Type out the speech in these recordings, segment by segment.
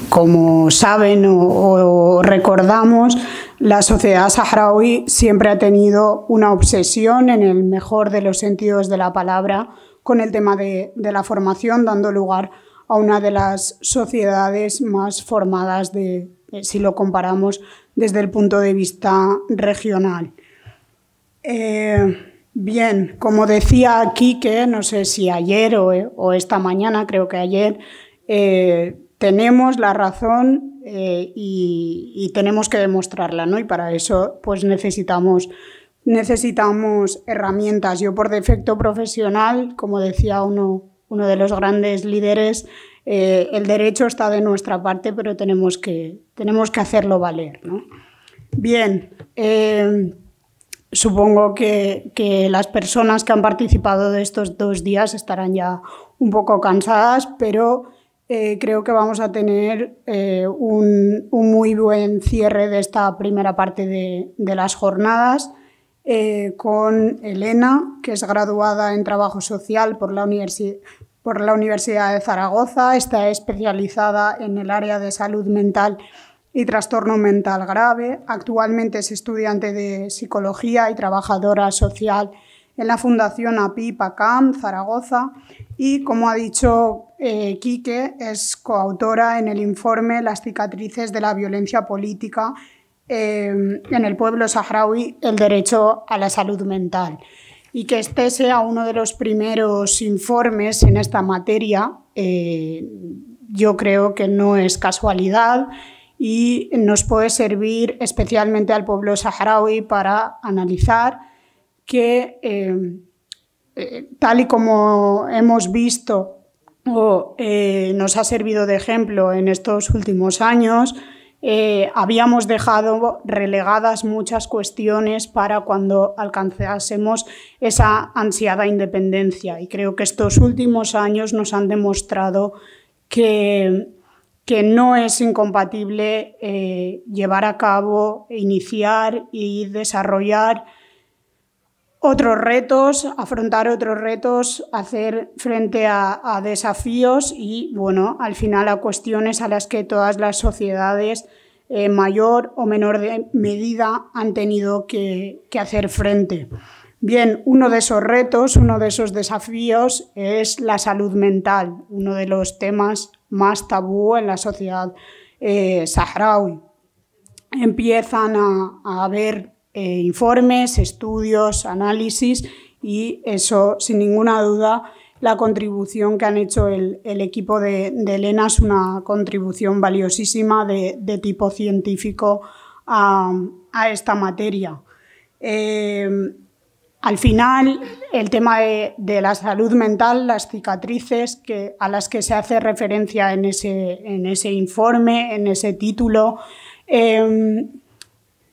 Como saben o recordamos, la sociedad saharaui siempre ha tenido una obsesión, en el mejor de los sentidos de la palabra, con el tema de la formación, dando lugar a una de las sociedades más formadas, si lo comparamos desde el punto de vista regional. Bien, como decía Quique, no sé si ayer o esta mañana, creo que ayer, tenemos la razón y tenemos que demostrarla, ¿no? Y para eso pues necesitamos herramientas. Yo, por defecto profesional, como decía uno de los grandes líderes, el derecho está de nuestra parte, pero tenemos que hacerlo valer, ¿no? Bien, supongo que las personas que han participado de estos 2 días estarán ya un poco cansadas, pero creo que vamos a tener un muy buen cierre de esta primera parte de las jornadas con Elena, que es graduada en Trabajo Social por la Universidad de Zaragoza. Está especializada en el área de salud mental y trastorno mental grave. Actualmente es estudiante de Psicología y trabajadora social en la Fundación API-PACAM, Zaragoza, y, como ha dicho Quique, es coautora en el informe Las cicatrices de la violencia política en el pueblo saharaui, el derecho a la salud mental. Y que este sea uno de los primeros informes en esta materia, yo creo que no es casualidad y nos puede servir especialmente al pueblo saharaui para analizar que, tal y como hemos visto o nos ha servido de ejemplo en estos últimos años, habíamos dejado relegadas muchas cuestiones para cuando alcanzásemos esa ansiada independencia. Y creo que estos últimos años nos han demostrado que no es incompatible llevar a cabo, iniciar y desarrollar otros retos, afrontar otros retos, hacer frente a desafíos y, bueno, al final a cuestiones a las que todas las sociedades, mayor o menor medida, han tenido que hacer frente. Bien, uno de esos retos, uno de esos desafíos es la salud mental, uno de los temas más tabú en la sociedad saharaui. Empiezan a haber informes, estudios, análisis, y eso, sin ninguna duda, la contribución que han hecho el equipo de Elena es una contribución valiosísima de tipo científico a esta materia. Al final, el tema de la salud mental, las cicatrices a las que se hace referencia en ese informe, en ese título,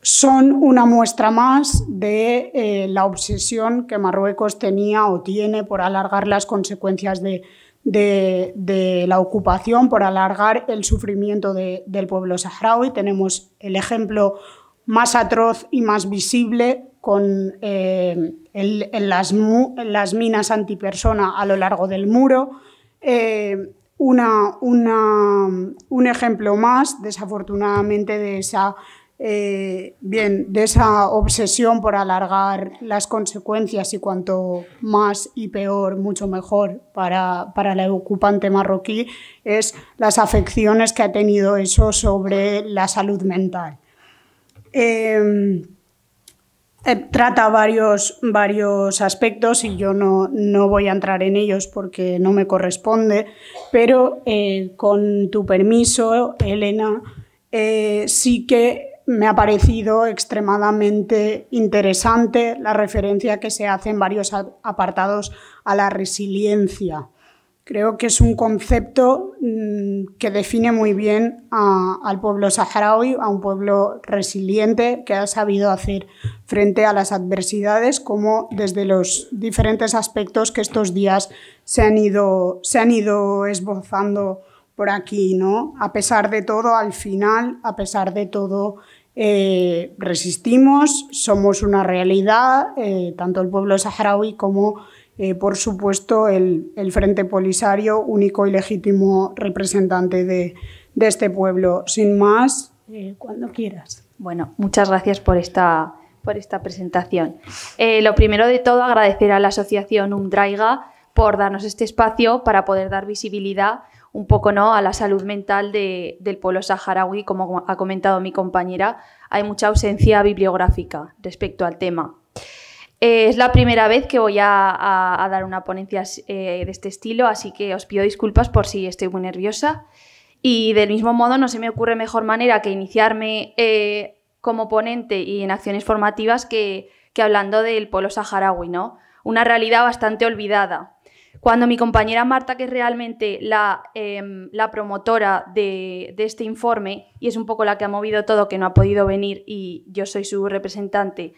son una muestra más de la obsesión que Marruecos tenía o tiene por alargar las consecuencias de la ocupación, por alargar el sufrimiento del pueblo saharaui. Tenemos el ejemplo más atroz y más visible con las minas antipersona a lo largo del muro. Un ejemplo más, desafortunadamente, de esa obsesión por alargar las consecuencias, y cuanto más y peor, mucho mejor para la ocupante marroquí, es las afecciones que ha tenido eso sobre la salud mental. Trata varios aspectos y yo no voy a entrar en ellos porque no me corresponde, pero con tu permiso, Elena, sí que me ha parecido extremadamente interesante la referencia que se hace en varios apartados a la resiliencia. Creo que es un concepto que define muy bien al pueblo saharaui, a un pueblo resiliente que ha sabido hacer frente a las adversidades, como desde los diferentes aspectos que estos días se han ido esbozando por aquí, ¿no? A pesar de todo, al final, a pesar de todo, resistimos, somos una realidad, tanto el pueblo saharaui como por supuesto, el Frente Polisario, único y legítimo representante de este pueblo. Sin más, cuando quieras. Bueno, muchas gracias por esta presentación. Lo primero de todo, agradecer a la asociación Umdraiga por darnos este espacio para poder dar visibilidad un poco, ¿no?, a la salud mental del pueblo saharaui. Como ha comentado mi compañera, hay mucha ausencia bibliográfica respecto al tema. Es la primera vez que voy a dar una ponencia de este estilo, así que os pido disculpas por si estoy muy nerviosa. Y del mismo modo, no se me ocurre mejor manera que iniciarme como ponente y en acciones formativas que hablando del pueblo saharaui, ¿no? Una realidad bastante olvidada. Cuando mi compañera Marta, que es realmente la promotora de este informe y es un poco la que ha movido todo, que no ha podido venir y yo soy su representante,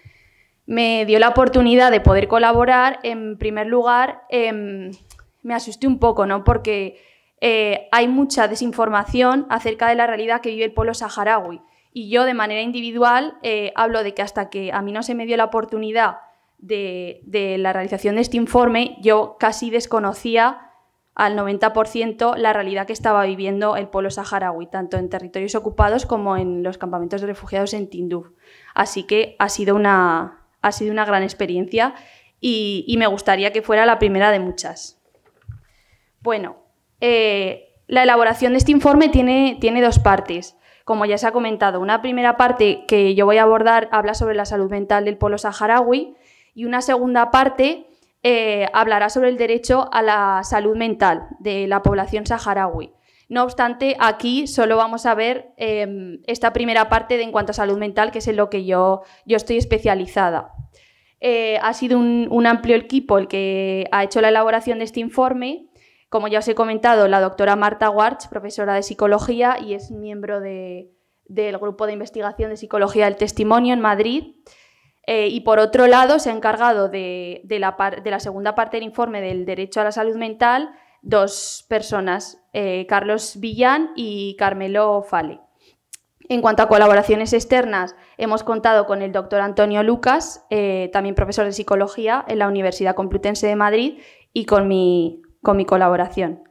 me dio la oportunidad de poder colaborar, en primer lugar me asusté un poco, ¿no?, porque hay mucha desinformación acerca de la realidad que vive el pueblo saharaui. Y yo, de manera individual, hablo de que hasta que a mí no se me dio la oportunidad de la realización de este informe, yo casi desconocía al 90% la realidad que estaba viviendo el pueblo saharaui, tanto en territorios ocupados como en los campamentos de refugiados en Tinduf. Así que ha sido una gran experiencia y me gustaría que fuera la primera de muchas. Bueno, la elaboración de este informe tiene dos partes. Como ya se ha comentado, una primera parte que yo voy a abordar habla sobre la salud mental del pueblo saharaui y una segunda parte hablará sobre el derecho a la salud mental de la población saharaui. No obstante, aquí solo vamos a ver esta primera parte en cuanto a salud mental, que es en lo que yo estoy especializada. Ha sido un amplio equipo el que ha hecho la elaboración de este informe. Como ya os he comentado, la doctora Marta Warch, profesora de Psicología y es miembro del Grupo de Investigación de Psicología del Testimonio en Madrid. Y por otro lado, se ha encargado de la segunda parte del informe del derecho a la salud mental dos personas, Carlos Villán y Carmelo Fale. En cuanto a colaboraciones externas, hemos contado con el doctor Antonio Lucas, también profesor de Psicología en la Universidad Complutense de Madrid, y con mi colaboración.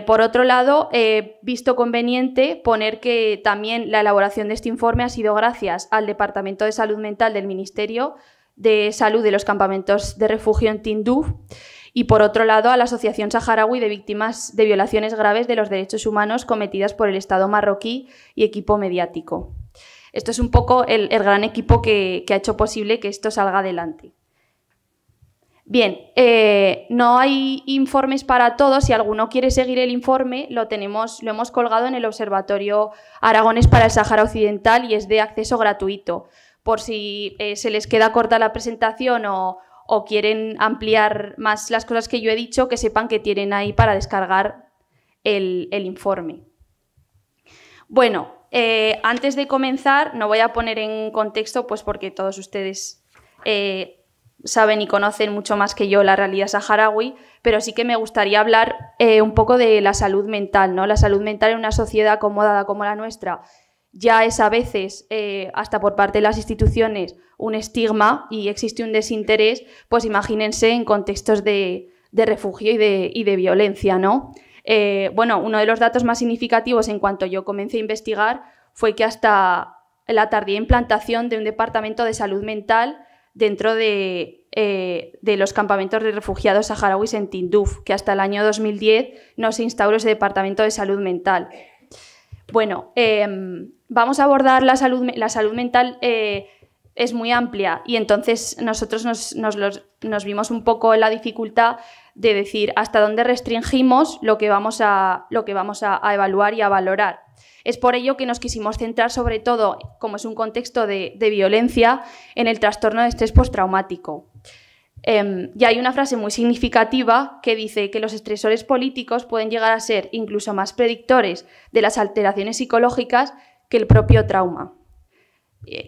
Por otro lado, he visto conveniente poner que también la elaboración de este informe ha sido gracias al Departamento de Salud Mental del Ministerio de Salud de los Campamentos de Refugio en Tinduf y, por otro lado, a la Asociación Saharaui de Víctimas de Violaciones Graves de los Derechos Humanos cometidas por el Estado marroquí y equipo mediático. Esto es un poco el gran equipo que ha hecho posible que esto salga adelante. Bien, no hay informes para todos. Si alguno quiere seguir el informe, lo hemos colgado en el Observatorio Aragones para el Sáhara Occidental y es de acceso gratuito. Por si se les queda corta la presentación o quieren ampliar más las cosas que yo he dicho, que sepan que tienen ahí para descargar el informe. Bueno, antes de comenzar, no voy a poner en contexto, pues porque todos ustedes saben y conocen mucho más que yo la realidad saharaui, pero sí que me gustaría hablar un poco de la salud mental, ¿no? La salud mental en una sociedad acomodada como la nuestra ya es a veces, hasta por parte de las instituciones, un estigma y existe un desinterés, pues imagínense en contextos de refugio y de violencia, ¿no? Bueno, uno de los datos más significativos en cuanto yo comencé a investigar fue que hasta la tardía implantación de un departamento de salud mental dentro de los campamentos de refugiados saharauis en Tinduf, que hasta el año 2010 no se instauró ese departamento de salud mental. Bueno, vamos a abordar la salud mental, es muy amplia y entonces nosotros nos vimos un poco en la dificultad de decir hasta dónde restringimos lo que vamos a evaluar y a valorar. Es por ello que nos quisimos centrar sobre todo, como es un contexto de violencia, en el trastorno de estrés postraumático. Y hay una frase muy significativa que dice que los estresores políticos pueden llegar a ser incluso más predictores de las alteraciones psicológicas que el propio trauma.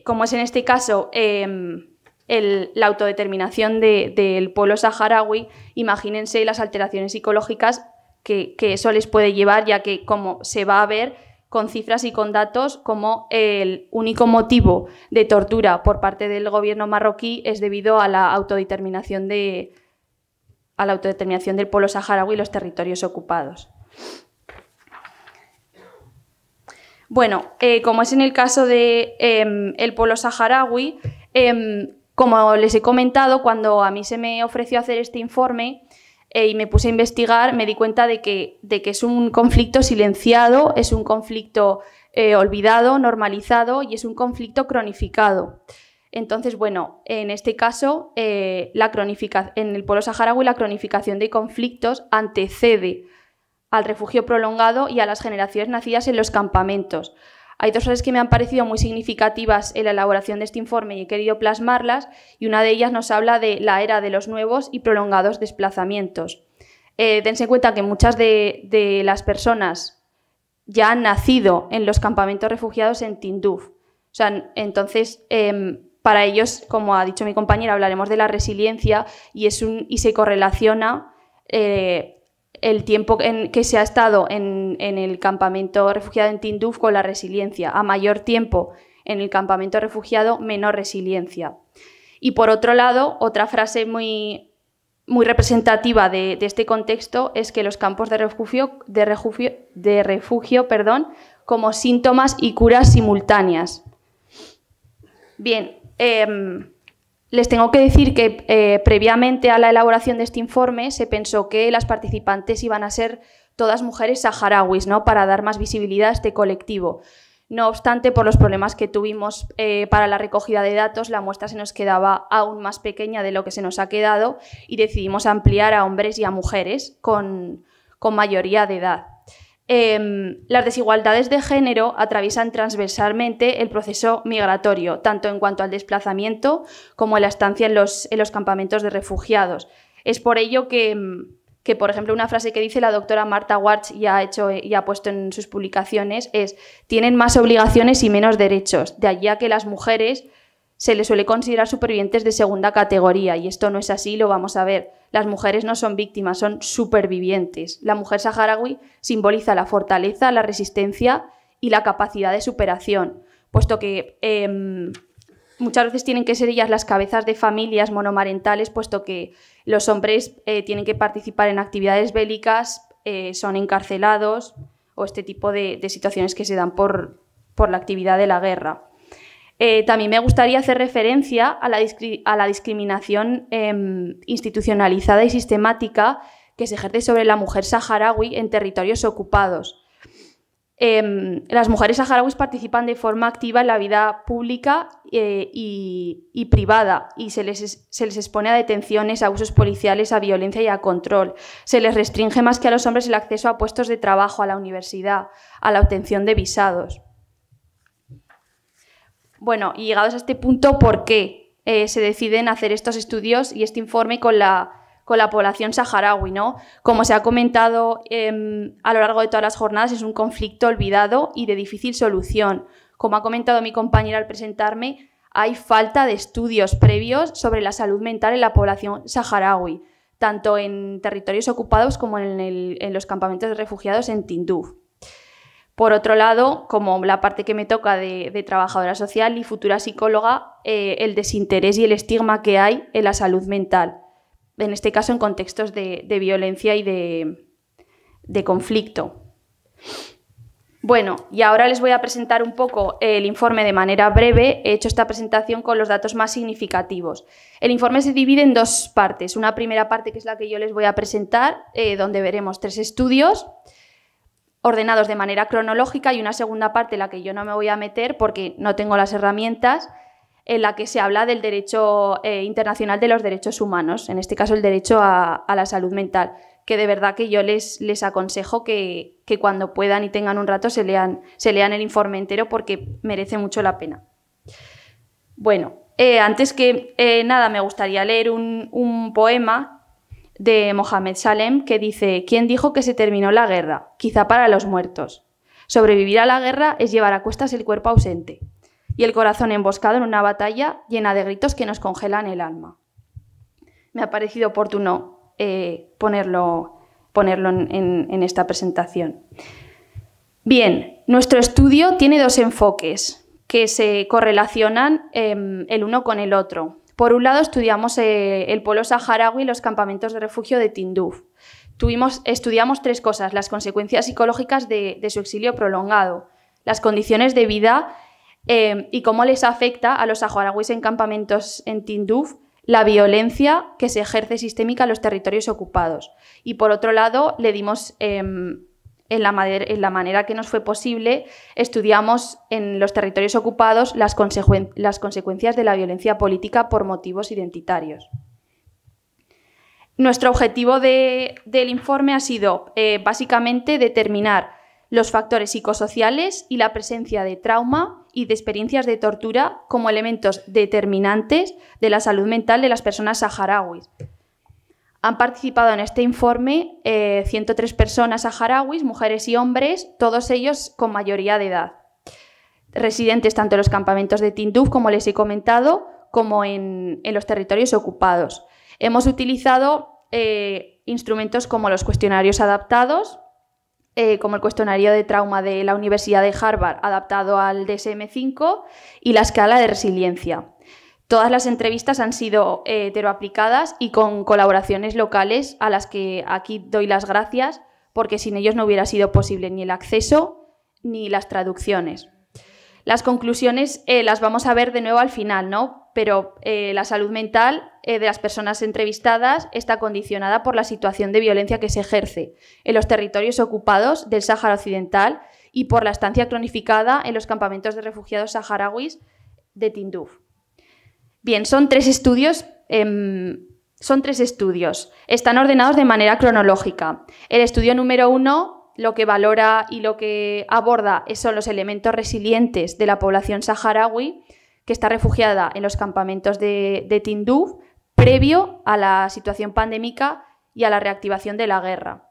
Como es en este caso la autodeterminación del pueblo saharaui, imagínense las alteraciones psicológicas que eso les puede llevar, ya que, como se va a ver con cifras y con datos, como el único motivo de tortura por parte del gobierno marroquí es debido a la autodeterminación del pueblo saharaui y los territorios ocupados. Bueno, como es en el caso del el pueblo saharaui, como les he comentado, cuando a mí se me ofreció hacer este informe y me puse a investigar, me di cuenta de que es un conflicto silenciado, es un conflicto olvidado, normalizado y es un conflicto cronificado. Entonces, bueno, en este caso, en el pueblo saharaui la cronificación de conflictos antecede al refugio prolongado y a las generaciones nacidas en los campamentos. Hay dos frases que me han parecido muy significativas en la elaboración de este informe y he querido plasmarlas, y una de ellas nos habla de la era de los nuevos y prolongados desplazamientos. Dense cuenta que muchas de las personas ya han nacido en los campamentos refugiados en Tinduf. O sea, entonces, para ellos, como ha dicho mi compañera, hablaremos de la resiliencia y se correlaciona el tiempo en que se ha estado en el campamento refugiado en Tinduf con la resiliencia. A mayor tiempo en el campamento refugiado, menor resiliencia. Y por otro lado, otra frase muy representativa de este contexto es que los campos de refugio, como síntomas y curas simultáneas. Bien, les tengo que decir que previamente a la elaboración de este informe se pensó que las participantes iban a ser todas mujeres saharauis, ¿no?, para dar más visibilidad a este colectivo. No obstante, por los problemas que tuvimos para la recogida de datos, la muestra se nos quedaba aún más pequeña de lo que se nos ha quedado y decidimos ampliar a hombres y a mujeres con mayoría de edad. Las desigualdades de género atraviesan transversalmente el proceso migratorio, tanto en cuanto al desplazamiento como en la estancia en los campamentos de refugiados. Es por ello que, por ejemplo, una frase que dice la doctora Marta Warch y ha puesto en sus publicaciones es: tienen más obligaciones y menos derechos. De allí a que las mujeres se les suele considerar supervivientes de segunda categoría, y esto no es así, lo vamos a ver. Las mujeres no son víctimas, son supervivientes. La mujer saharaui simboliza la fortaleza, la resistencia y la capacidad de superación, puesto que muchas veces tienen que ser ellas las cabezas de familias monomarentales, puesto que los hombres tienen que participar en actividades bélicas, son encarcelados, o este tipo de situaciones que se dan por la actividad de la guerra. También me gustaría hacer referencia a la discriminación institucionalizada y sistemática que se ejerce sobre la mujer saharaui en territorios ocupados. Las mujeres saharauis participan de forma activa en la vida pública y privada, y se les expone a detenciones, a abusos policiales, a violencia y a control. Se les restringe más que a los hombres el acceso a puestos de trabajo, a la universidad, a la obtención de visados. Bueno, y llegados a este punto, ¿por qué se deciden hacer estos estudios y este informe con la población saharaui, ¿no? Como se ha comentado a lo largo de todas las jornadas, es un conflicto olvidado y de difícil solución. Como ha comentado mi compañera al presentarme, hay falta de estudios previos sobre la salud mental en la población saharaui, tanto en territorios ocupados como en los campamentos de refugiados en Tinduf. Por otro lado, como la parte que me toca de trabajadora social y futura psicóloga, el desinterés y el estigma que hay en la salud mental, en este caso en contextos de violencia y de conflicto. Bueno, y ahora les voy a presentar un poco el informe de manera breve. He hecho esta presentación con los datos más significativos. El informe se divide en dos partes. Una primera parte, que es la que yo les voy a presentar, donde veremos 3 estudios ordenados de manera cronológica, y una segunda parte en la que yo no me voy a meter porque no tengo las herramientas, en la que se habla del derecho internacional de los derechos humanos, en este caso el derecho a la salud mental, que de verdad que yo les aconsejo que cuando puedan y tengan un rato se lean el informe entero, porque merece mucho la pena. Bueno, antes que nada me gustaría leer un poema de Mohamed Salem que dice: ¿quién dijo que se terminó la guerra? Quizá para los muertos. Sobrevivir a la guerra es llevar a cuestas el cuerpo ausente y el corazón emboscado en una batalla llena de gritos que nos congelan el alma. Me ha parecido oportuno ponerlo en esta presentación. Bien, nuestro estudio tiene 2 enfoques que se correlacionan el uno con el otro. Por un lado, estudiamos el pueblo saharaui y los campamentos de refugio de Tinduf. Estudiamos 3 cosas: las consecuencias psicológicas de su exilio prolongado, las condiciones de vida y cómo les afecta a los saharauis en campamentos en Tinduf la violencia que se ejerce sistémica en los territorios ocupados. Y por otro lado, le dimos, en la manera que nos fue posible, estudiamos en los territorios ocupados las consecuencias de la violencia política por motivos identitarios. Nuestro objetivo del informe ha sido básicamente determinar los factores psicosociales y la presencia de trauma y de experiencias de tortura como elementos determinantes de la salud mental de las personas saharauis. Han participado en este informe 103 personas saharauis, mujeres y hombres, todos ellos con mayoría de edad, residentes tanto en los campamentos de Tinduf, como les he comentado, como en los territorios ocupados. Hemos utilizado instrumentos como los cuestionarios adaptados, como el cuestionario de trauma de la Universidad de Harvard adaptado al DSM-5 y la escala de resiliencia. Todas las entrevistas han sido heteroaplicadas y con colaboraciones locales a las que aquí doy las gracias porque sin ellos no hubiera sido posible ni el acceso ni las traducciones. Las conclusiones las vamos a ver de nuevo al final, ¿no? Pero la salud mental de las personas entrevistadas está condicionada por la situación de violencia que se ejerce en los territorios ocupados del Sáhara Occidental y por la estancia cronificada en los campamentos de refugiados saharauis de Tinduf. Bien, son tres estudios. Están ordenados de manera cronológica. El estudio número 1 lo que valora y lo que aborda son los elementos resilientes de la población saharaui que está refugiada en los campamentos de Tinduf previo a la situación pandémica y a la reactivación de la guerra.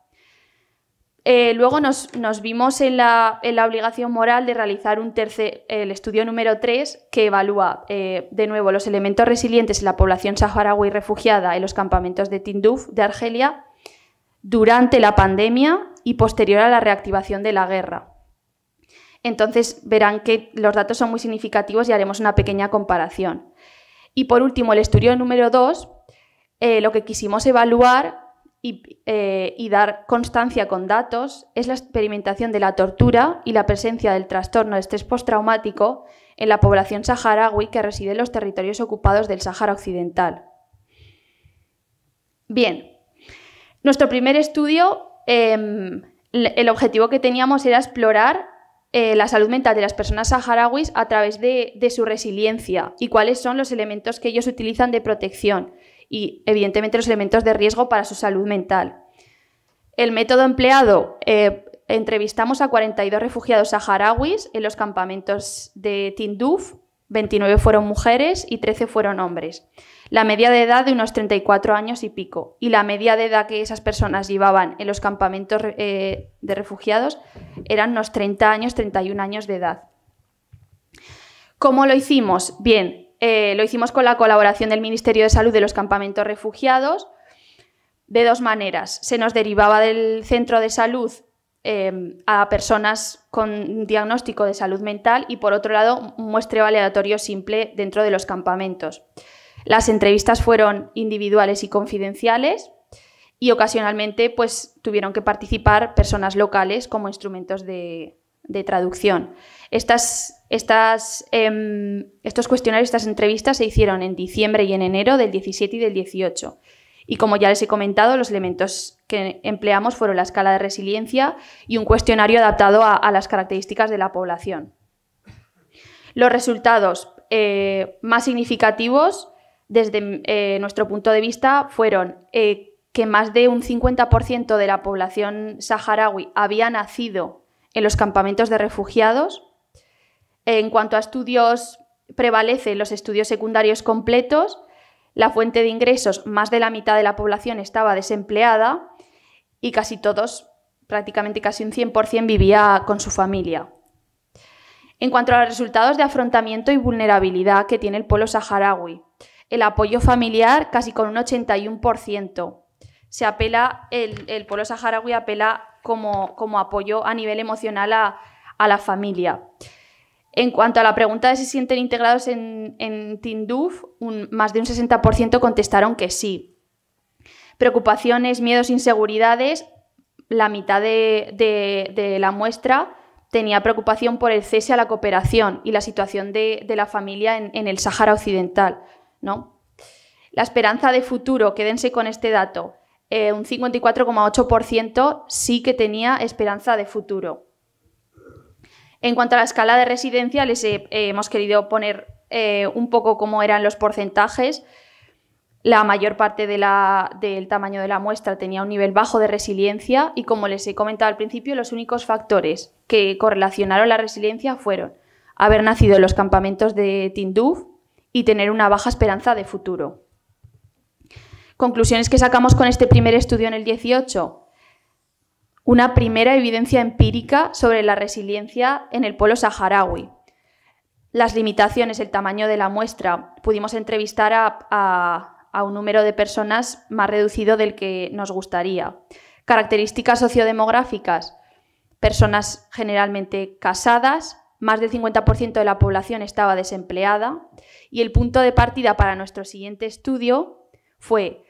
Luego nos vimos en la obligación moral de realizar el estudio número 3 que evalúa de nuevo los elementos resilientes en la población saharaui refugiada en los campamentos de Tinduf de Argelia durante la pandemia y posterior a la reactivación de la guerra. Entonces verán que los datos son muy significativos y haremos una pequeña comparación. Y por último, el estudio número 2, lo que quisimos evaluar y dar constancia con datos es la experimentación de la tortura y la presencia del trastorno de estrés postraumático en la población saharaui que reside en los territorios ocupados del Sáhara Occidental. Bien, nuestro primer estudio, el objetivo que teníamos era explorar la salud mental de las personas saharauis a través de su resiliencia y cuáles son los elementos que ellos utilizan de protección y, evidentemente, los elementos de riesgo para su salud mental. El método empleado, entrevistamos a 42 refugiados saharauis en los campamentos de Tinduf, 29 fueron mujeres y 13 fueron hombres. La media de edad de unos 34 años y pico. Y la media de edad que esas personas llevaban en los campamentos de refugiados eran unos 30 años, 31 años de edad. ¿Cómo lo hicimos? Bien, lo hicimos con la colaboración del Ministerio de Salud de los campamentos refugiados de dos maneras. Se nos derivaba del centro de salud a personas con diagnóstico de salud mental y, por otro lado, un muestreo aleatorio simple dentro de los campamentos. Las entrevistas fueron individuales y confidenciales y ocasionalmente pues, tuvieron que participar personas locales como instrumentos de traducción. Estos cuestionarios, estas entrevistas se hicieron en diciembre y en enero del 17 y del 18. Y como ya les he comentado, los elementos que empleamos fueron la escala de resiliencia y un cuestionario adaptado a las características de la población. Los resultados más significativos desde nuestro punto de vista fueron que más de un 50% de la población saharaui había nacido en los campamentos de refugiados. En cuanto a estudios, prevalecen los estudios secundarios completos. La fuente de ingresos, más de la mitad de la población estaba desempleada y casi todos, prácticamente casi un 100%, vivía con su familia. En cuanto a los resultados de afrontamiento y vulnerabilidad que tiene el pueblo saharaui, el apoyo familiar casi con un 81%. El pueblo saharaui apela como apoyo a nivel emocional a la familia. En cuanto a la pregunta de si se sienten integrados en Tinduf, más de un 60% contestaron que sí. Preocupaciones, miedos, inseguridades, la mitad de la muestra, tenía preocupación por el cese a la cooperación y la situación de la familia en el Sáhara Occidental, ¿no? La esperanza de futuro, quédense con este dato, un 54,8% sí que tenía esperanza de futuro. En cuanto a la escala de residencia, les hemos querido poner un poco cómo eran los porcentajes. La mayor parte del tamaño de la muestra tenía un nivel bajo de resiliencia y, como les he comentado al principio, los únicos factores que correlacionaron la resiliencia fueron haber nacido en los campamentos de Tinduf y tener una baja esperanza de futuro. Conclusiones que sacamos con este primer estudio en el 18. Una primera evidencia empírica sobre la resiliencia en el pueblo saharaui. Las limitaciones, el tamaño de la muestra. Pudimos entrevistar a un número de personas más reducido del que nos gustaría. Características sociodemográficas. Personas generalmente casadas, más del 50% de la población estaba desempleada y el punto de partida para nuestro siguiente estudio fue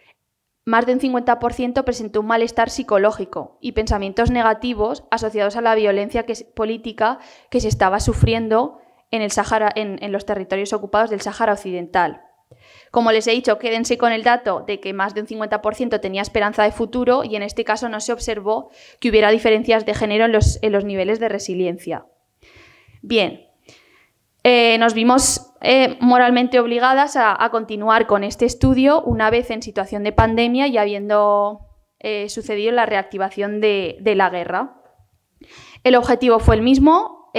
más de un 50% presentó un malestar psicológico y pensamientos negativos asociados a la violencia política que se estaba sufriendo en el Sáhara, en los territorios ocupados del Sáhara Occidental. Como les he dicho, quédense con el dato de que más de un 50% tenía esperanza de futuro y en este caso no se observó que hubiera diferencias de género en los niveles de resiliencia. Bien, nos vimos moralmente obligadas a continuar con este estudio una vez en situación de pandemia y habiendo sucedido la reactivación de la guerra. El objetivo fue el mismo,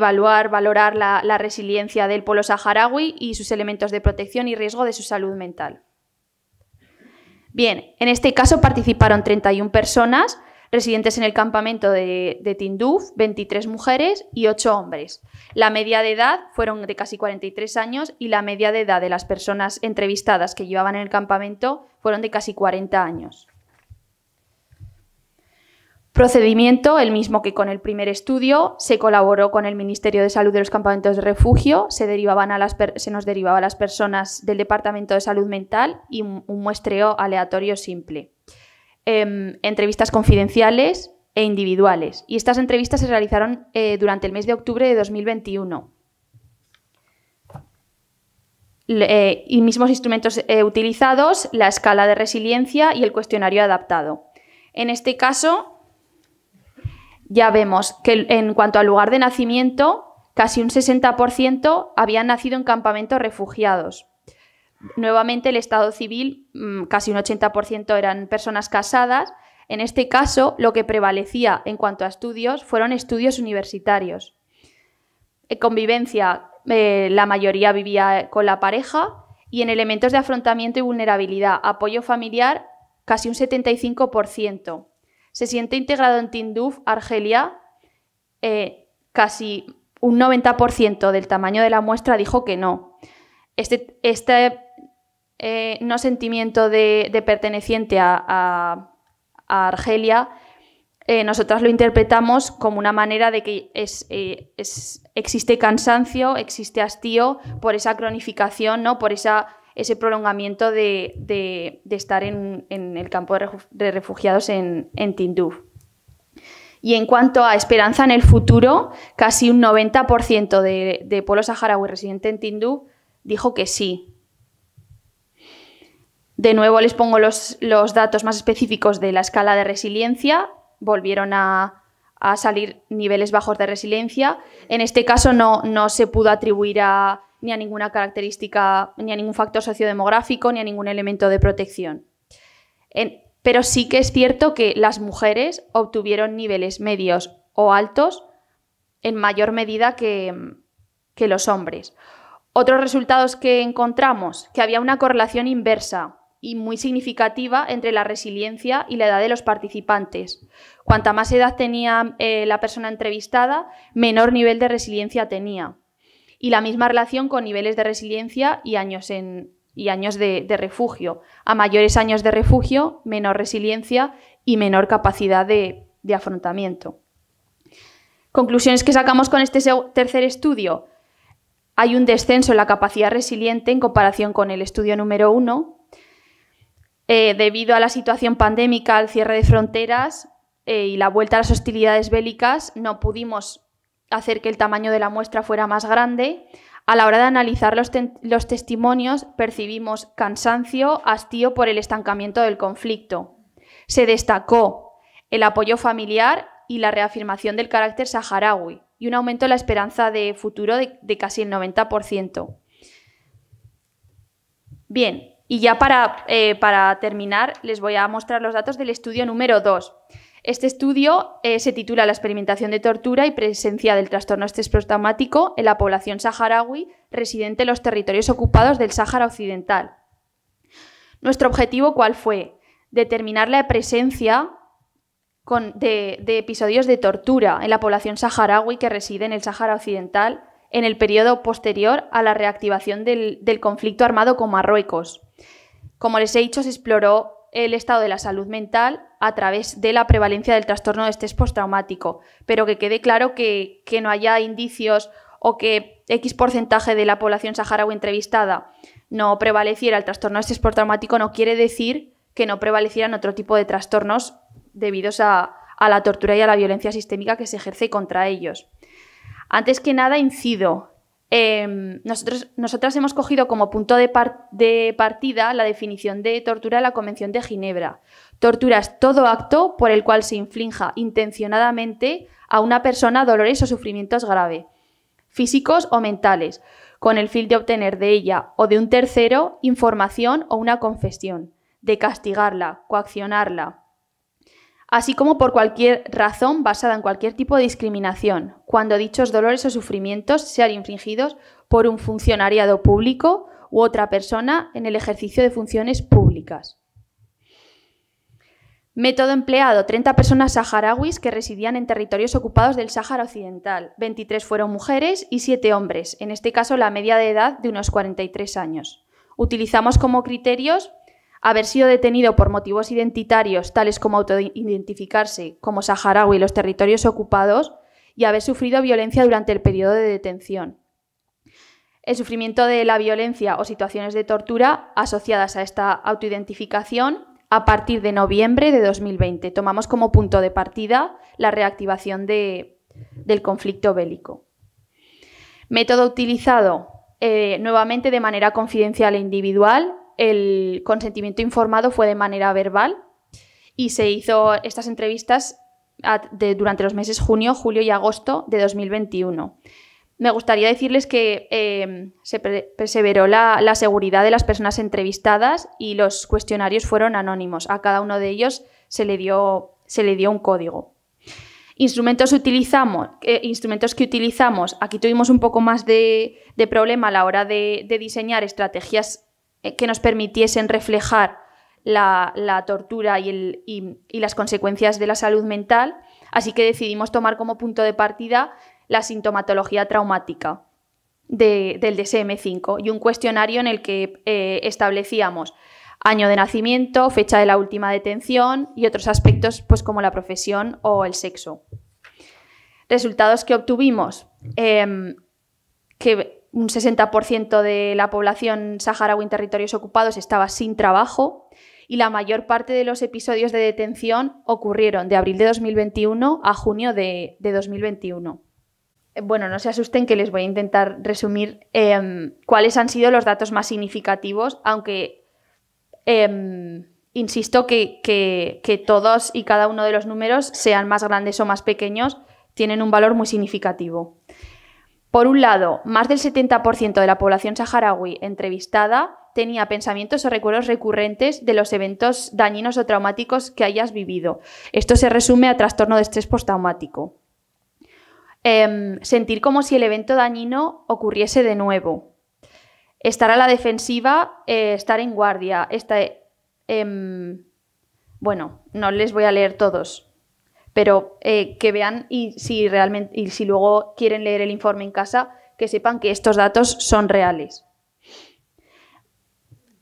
valorar la resiliencia del pueblo saharaui y sus elementos de protección y riesgo de su salud mental. Bien, en este caso participaron 31 personas residentes en el campamento de Tinduf, 23 mujeres y 8 hombres. La media de edad fueron de casi 43 años y la media de edad de las personas entrevistadas que llevaban en el campamento fueron de casi 40 años. Procedimiento, el mismo que con el primer estudio, se colaboró con el Ministerio de Salud de los campamentos de refugio, se nos derivaba a las personas del Departamento de Salud Mental y un muestreo aleatorio simple. Entrevistas confidenciales e individuales. Y estas entrevistas se realizaron durante el mes de octubre de 2021. Y mismos instrumentos utilizados, la escala de resiliencia y el cuestionario adaptado. En este caso, ya vemos que en cuanto al lugar de nacimiento, casi un 60% habían nacido en campamentos refugiados. Nuevamente, el estado civil, casi un 80% eran personas casadas. En este caso, lo que prevalecía en cuanto a estudios fueron estudios universitarios. Convivencia, la mayoría vivía con la pareja y en elementos de afrontamiento y vulnerabilidad, apoyo familiar, casi un 75%. Se siente integrado en Tinduf, Argelia, casi un 90% del tamaño de la muestra dijo que no. Este no sentimiento de perteneciente a Argelia, nosotras lo interpretamos como una manera de que existe cansancio, existe hastío por esa cronificación, ¿no? Por ese prolongamiento de estar en el campo de refugiados en Tinduf. Y en cuanto a esperanza en el futuro, casi un 90% de pueblo saharaui residente en Tinduf dijo que sí. De nuevo les pongo los datos más específicos de la escala de resiliencia. Volvieron a salir niveles bajos de resiliencia. En este caso no se pudo atribuir ni a ninguna característica, ni a ningún factor sociodemográfico, ni a ningún elemento de protección. Pero sí que es cierto que las mujeres obtuvieron niveles medios o altos en mayor medida que los hombres. Otros resultados que encontramos, que había una correlación inversa y muy significativa entre la resiliencia y la edad de los participantes. Cuanta más edad tenía la persona entrevistada, menor nivel de resiliencia tenía. Y la misma relación con niveles de resiliencia y años de refugio. A mayores años de refugio, menor resiliencia y menor capacidad de afrontamiento. Conclusiones que sacamos con este tercer estudio. Hay un descenso en la capacidad resiliente en comparación con el estudio número 1. Debido a la situación pandémica, al cierre de fronteras, y la vuelta a las hostilidades bélicas no pudimos hacer que el tamaño de la muestra fuera más grande. A la hora de analizar los testimonios percibimos cansancio, hastío por el estancamiento del conflicto. Se destacó el apoyo familiar y la reafirmación del carácter saharaui y un aumento de la esperanza de futuro de casi el 90%. Bien, y ya para terminar les voy a mostrar los datos del estudio número 2. Este estudio se titula La experimentación de tortura y presencia del trastorno estrés postraumático en la población saharaui residente en los territorios ocupados del Sáhara Occidental. Nuestro objetivo, ¿cuál fue? Determinar la presencia de episodios de tortura en la población saharaui que reside en el Sáhara Occidental en el periodo posterior a la reactivación del conflicto armado con Marruecos. Como les he dicho, se exploró el estado de la salud mental a través de la prevalencia del trastorno de estrés postraumático, pero que quede claro que no haya indicios o que X porcentaje de la población saharaui entrevistada no prevaleciera el trastorno de estrés postraumático no quiere decir que no prevalecieran otro tipo de trastornos debidos a la tortura y a la violencia sistémica que se ejerce contra ellos. Antes que nada, incido. Nosotras hemos cogido como punto de partida la definición de tortura de la Convención de Ginebra. Tortura es todo acto por el cual se inflinja intencionadamente a una persona dolores o sufrimientos graves, físicos o mentales, con el fin de obtener de ella o de un tercero información o una confesión, de castigarla, coaccionarla, así como por cualquier razón basada en cualquier tipo de discriminación, cuando dichos dolores o sufrimientos sean infligidos por un funcionariado público u otra persona en el ejercicio de funciones públicas. Método empleado: 30 personas saharauis que residían en territorios ocupados del Sáhara Occidental. 23 fueron mujeres y 7 hombres, en este caso la media de edad de unos 43 años. Utilizamos como criterios haber sido detenido por motivos identitarios, tales como autoidentificarse como saharaui en los territorios ocupados y haber sufrido violencia durante el periodo de detención. El sufrimiento de la violencia o situaciones de tortura asociadas a esta autoidentificación a partir de noviembre de 2020. Tomamos como punto de partida la reactivación del conflicto bélico. Método utilizado nuevamente de manera confidencial e individual. El consentimiento informado fue de manera verbal y se hizo estas entrevistas durante los meses junio, julio y agosto de 2021. Me gustaría decirles que se perseveró la seguridad de las personas entrevistadas y los cuestionarios fueron anónimos. A cada uno de ellos se le dio un código. Instrumentos que utilizamos. Aquí tuvimos un poco más de problema a la hora de diseñar estrategias que nos permitiesen reflejar la tortura y las consecuencias de la salud mental, así que decidimos tomar como punto de partida la sintomatología traumática del DSM-5 y un cuestionario en el que establecíamos año de nacimiento, fecha de la última detención y otros aspectos pues, como la profesión o el sexo. Resultados que obtuvimos, que un 60% de la población saharaui en territorios ocupados estaba sin trabajo y la mayor parte de los episodios de detención ocurrieron de abril de 2021 a junio de 2021. Bueno, no se asusten que les voy a intentar resumir cuáles han sido los datos más significativos, aunque insisto que todos y cada uno de los números, sean más grandes o más pequeños, tienen un valor muy significativo. Por un lado, más del 70% de la población saharaui entrevistada tenía pensamientos o recuerdos recurrentes de los eventos dañinos o traumáticos que hayas vivido. Esto se resume a trastorno de estrés postraumático. Sentir como si el evento dañino ocurriese de nuevo. Estar a la defensiva, estar en guardia. Bueno, no les voy a leer todos. Pero que vean y si luego quieren leer el informe en casa, que sepan que estos datos son reales.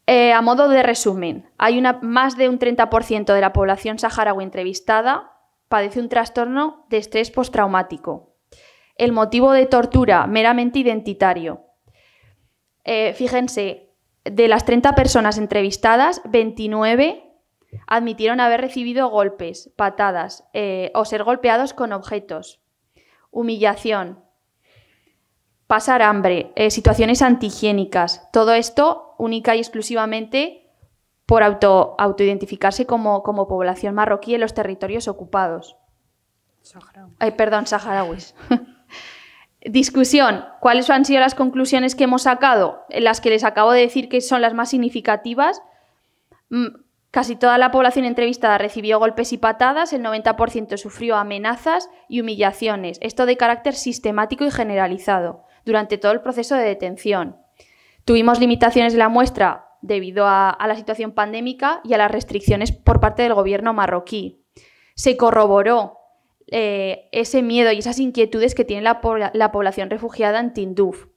A modo de resumen, hay más de un 30% de la población saharaui entrevistada padece un trastorno de estrés postraumático. El motivo de tortura, meramente identitario. Fíjense, de las 30 personas entrevistadas, 29 Admitieron haber recibido golpes, patadas o ser golpeados con objetos. Humillación, pasar hambre, situaciones antihigiénicas. Todo esto única y exclusivamente por autoidentificarse como población marroquí en los territorios ocupados. Saharauis. Discusión. ¿Cuáles han sido las conclusiones que hemos sacado? Las que les acabo de decir que son las más significativas. Casi toda la población entrevistada recibió golpes y patadas, el 90% sufrió amenazas y humillaciones, esto de carácter sistemático y generalizado, durante todo el proceso de detención. Tuvimos limitaciones de la muestra debido a la situación pandémica y a las restricciones por parte del gobierno marroquí. Se corroboró ese miedo y esas inquietudes que tiene la población refugiada en Tinduf.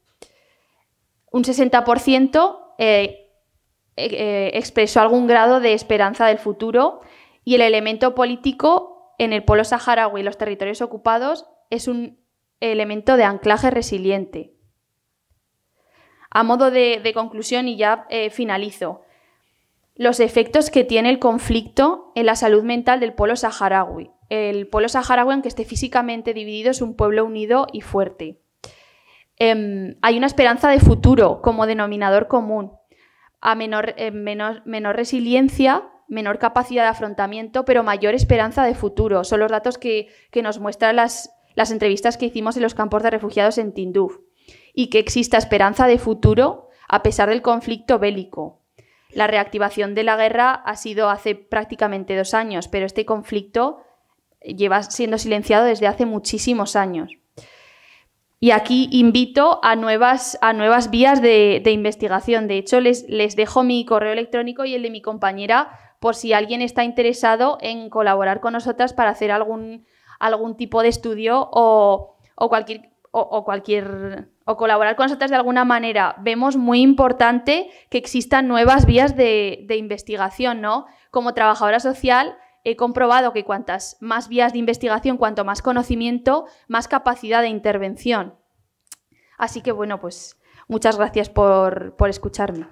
Un 60% expresó algún grado de esperanza del futuro y el elemento político en el pueblo saharaui y los territorios ocupados es un elemento de anclaje resiliente. A modo de conclusión, y ya finalizo, los efectos que tiene el conflicto en la salud mental del pueblo saharaui. El pueblo saharaui, aunque esté físicamente dividido, es un pueblo unido y fuerte. Hay una esperanza de futuro como denominador común, a menor resiliencia, menor capacidad de afrontamiento, pero mayor esperanza de futuro. Son los datos que nos muestran las entrevistas que hicimos en los campos de refugiados en Tinduf. Y que exista esperanza de futuro a pesar del conflicto bélico. La reactivación de la guerra ha sido hace prácticamente 2 años, pero este conflicto lleva siendo silenciado desde hace muchísimos años. Y aquí invito a nuevas vías de investigación. De hecho, les dejo mi correo electrónico y el de mi compañera por si alguien está interesado en colaborar con nosotras para hacer algún tipo de estudio o colaborar con nosotras de alguna manera. Vemos muy importante que existan nuevas vías de investigación, ¿no? Como trabajadora social he comprobado que cuantas más vías de investigación, cuanto más conocimiento, más capacidad de intervención. Así que, bueno, pues muchas gracias por escucharme.